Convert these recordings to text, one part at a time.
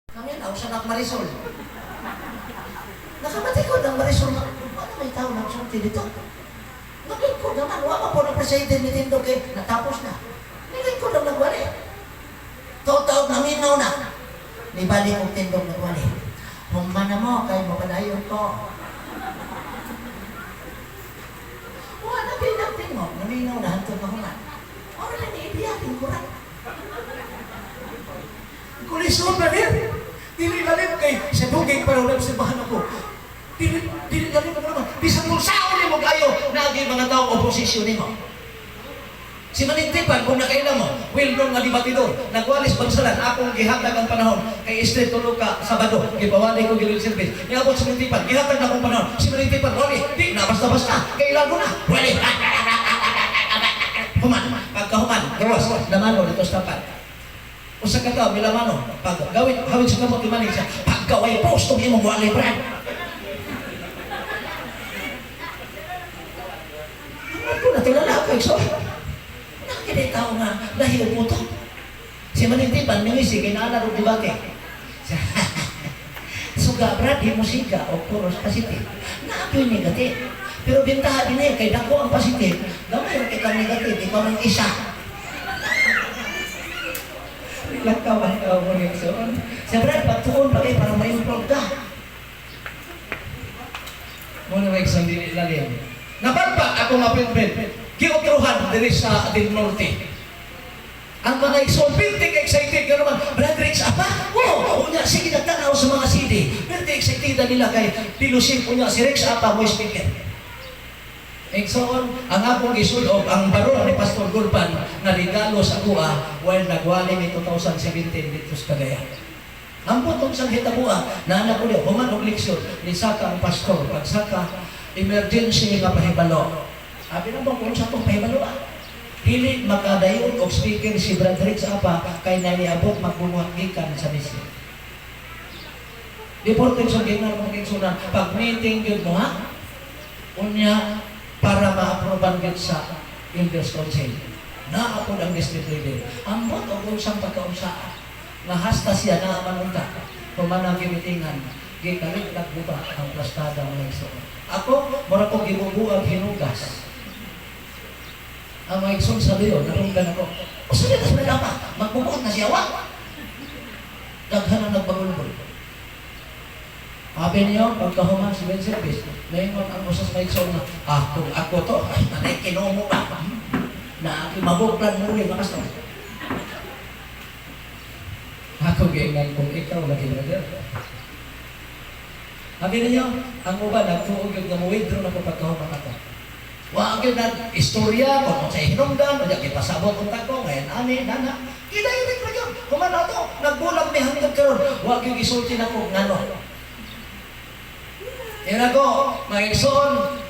Kami na, usa na Marisol. Nakamatikod ang Marisol na, paano may tao na sulti dito? Naglingkod naman, wala po na presidente ni Tindog eh, natapos na. Naglingkod ang nagwali. Taon-taon naminaw na. Nibalik kong Tindog nagwali. Humana mo, kay mapadayon ko. Wala pinagting mo, naminaw na hantod na human. Wala na niibiyakin ko na. Kulisyon na rin. Dili lalim kay sa dugay para ulang simbahan ako. Dili lalim ka naman. Bisang mong sao ni mo kayo na ang mga tao oposisyon ni mo. Si Manintipan, kung nakailan mo, well-known nga debatidor, nagwalis bansalan, akong gihatag ang panahon, kay Esther Toluca, Sabado, gibawali ko gilid service. Niabot si Manintipan, gihatag na akong panahon. Si Manintipan, wali, di na, basta-basta, kailan mo na, wali. Human, pagkahuman, gawas, namano, dito sa tapat. Usa ka tao, milamano, pag gawin, hawin sa kamot, imanin siya, pagkaway post, itong imong wali, brad. Ano na, tilala ako, so, nakakita tao nga, dahil mo to. Si Manintipan, mingisi, kinaalaro debate. Suga, brad, di mo siga, o puros positive. Naapoy negative. Pero bintaha din eh, kay dako ang positive, gamay ang ikang negative, ikaw ang isa. Lakawan ka mo rin so. Siyempre, pagtuon pa kayo para ma-improve ka. Muna may isang dili lalim. Napagpa ako mapinpin. Kiuturuhan din sa Adin Norte. Ang mga exorbitant excited ka naman. Brother Rich, apa? Oo, unya, sige nagtanaw sa mga CD. Pero excited nila kay Pilusin. Unya, si Rex, apa mo speaker. Exon, ang akong isulog, ang baron ni Pastor Gurban na regalo sa kuha while nagwali ni 2017 dito sa Cagayan. Ang putong sa hitabua, na anak ko niyo, human og leksyon, ni Saka ang pastor, pag Saka, emergency nga pahibalo. Sabi na bang kung sa itong pahibalo Dili makadayon og speaker si Brother Rich apa, kay naniabot magbunuhat gikan sa misyon. Deported sa gingar mong iksunan, pag meeting yun mo ha, unya, para ma-aproban din sa Elders Council. Naapod ang district leader. Ambot o kung siyang pagkaunsa. Nga hasta siya na manunta. Pumanang gimitingan. Gikalit nagbuba ang plastada mga igsoon. Ako, mura kong gibubuag hinugas. Ang mga igsoon sa liyo, narunggan ako. O sige, tas may lapa. Magbubuot na siya, wak. Daghan ang nagbagulbol. Sabi niyo, pagkahuman si Ben Service, ngayon ang usas may igsoon na, kung ako to, ay manay kinumo pa. Na mabuklan muli, makasal. Ako ganyan kung ikaw lagi brother. Sabi niyo, ang uban, nagtuog yung gamuwidro na pagkahuman ako. Wag yun na istorya, kung sa hinungdan, o kita sabot kong tako, ngayon, ani, nana, kinainig na yun. Kumana to, nagbulang ni hanggang karon, wag yung isulti na kong ngano. Yan ako, mga igsoon,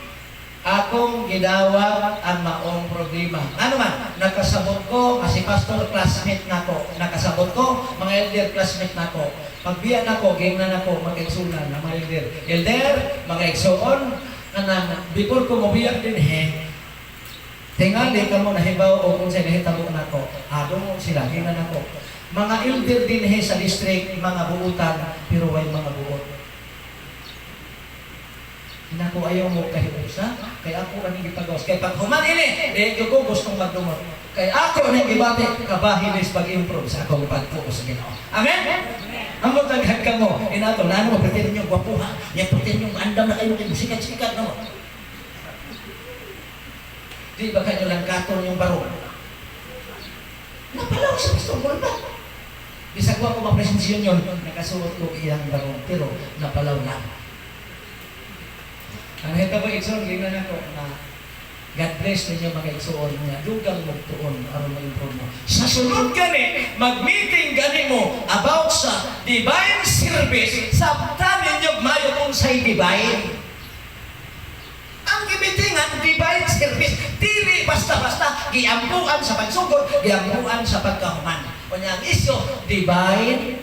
akong gidawat ang maong problema. Ano man, nakasabot ko, kasi pastor classmate na ko, nakasabot ko, mga elder classmate na ko. Pagbiyan ako, gingnan ako, mag-igsunan na mga elder. Elder, mga igsoon, before ko mabiyak din tingali ka mo nahibaw o kung sa nahitabo na ko, adong sila, gingnan ako. Mga elder din sa district, mga buutan, pero may mga buot. Hinako ayaw mo kahiusa, kaya ako ang ipagawas. Kaya pag human ini, dahil ko gustong magdumot. Kaya ako ang ibate, kabahilis pag-improve sa akong pagpuo sa Ginoo. Amen? Ang mataghan ka mo, inato, na ano, pretend yung gwapuha, yan pretend yung andam na kayo, sikat-sikat na mo. Di ba kayo lang katon yung baro? Napalaw sa Pastor Gurban. Bisag ko mapresensyon yun, nakasuot ko iyang baro, pero napalaw na. Ang hita po igsoon, gina na ko na God bless ninyo mga igsoon niya. Dugang magtuon, aron ma-improve mo. Sa sunod gani, mag-meeting gani mo about sa divine service, sabta ninyo mayo kung sa'y divine. Ang gimitingan, divine service, dili basta-basta, giampuan sa pagsugod, giampuan sa pagkahuman. O niya ang isyo, divine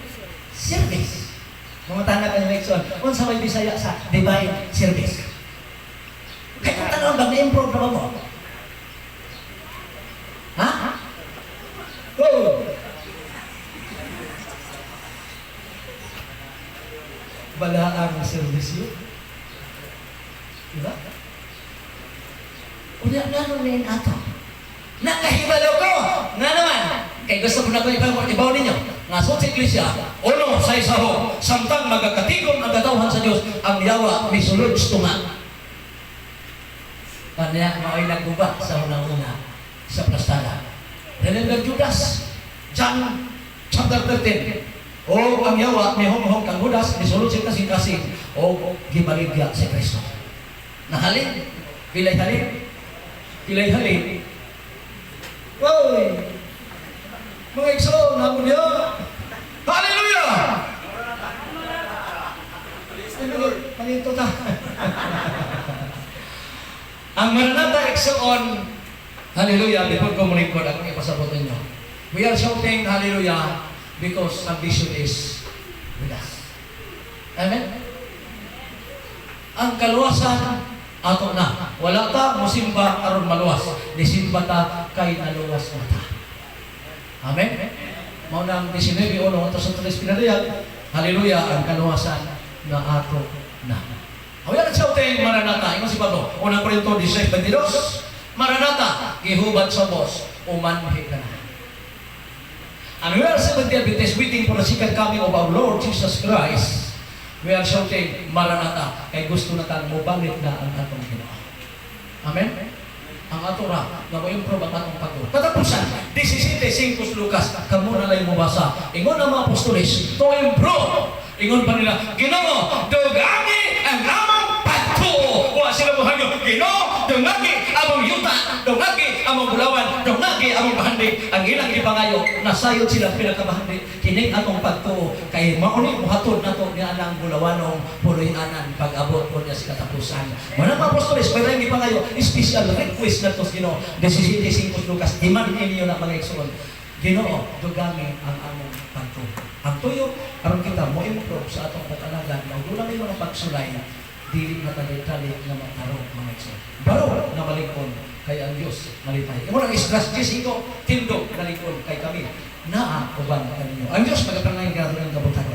service. Mga tanag ang igsoon, kung sa may Bisaya sa divine service. Kaya kung tanong, mag-improve na ba mo? Ha? Go! Balaan ang serbisyo. Diba? Una nga nung nain ato. Nakahibalo ko! Nga naman! Kaya gusto ko na ito ibaw ninyo. Nga sa Iglesia, uno sa isaho, samtang magkakatigong ang katawhan sa Diyos, ang yawa may sulod tunga. Kanya, mao'y nagbuba sa unang-una sa plastada. Remember Judas? John chapter 13. O ang yawa, may hong kang Judas, may sulod siya kasing-kasing, o gibaligya si Kristo. Nahalin, pilay halin, pilay halin. Uy! Mga igsoon, napo niya! Hallelujah! Panito ta. Ang Maranatha igsoon, hallelujah, before ko mulikod, akong ipasabot ninyo. We are shouting hallelujah because salvation is with us. Amen? Ang kaluwasan, ato na. Wala ta, musimba, aron maluwas. Nisimba ta, kay naluwas na ta. Amen? Maunang 19, uno, ito sa 3 pinadayag, hallelujah, ang kaluwasan na ato na. Ayan ang shouting, Maranatha. Ingon si Pablo, unang Korinto 16:22, Maranatha, gihubad sa Bos, umanhi ka na. And we are Seventh Day Adventists waiting for the second coming of our Lord Jesus Christ. We are shouting, Maranatha, kay gusto na tayo mubangit na ang atong Ginoo. Amen? Ang ato ra, na mo improve ang atong pagod. Katapusan, 17:5 Lucas, kamo na lang mubasa. Ingon ang mga apostoles, to improve. Ingon pa nila, Ginoo, dugami ang among pagtuo. Wa sila mo hangyo, Ginoo, dungagi among yuta, dungagi among bulawan, dungagi among bahandi. Ang ilang ipangayo, nasayod sila pinakabahandi. Kining atong pagtuo, kay mauni buhaton nato niya ang bulawanong puloy-anan pag-abot po niya sa katapusan. Mga apostoles, pwede yung ipangayo, special request na to sa Ginoo. 17:5 Lucas, iman ninyo na mga igsoon. Ginoo, dugami ang among pagtuo. Ang tuyo, aron kita mo improve sa atong pag-alagan, magdula may mga pagsulay, dili na talit-talit na matarong mga igsoon. Baro na malikon kay ang Diyos malipay. Imo nang Esdras 10:5, tindog na likon kay kami. Naa uban kaninyo. Ang Diyos magapangayon ka ng kabutan.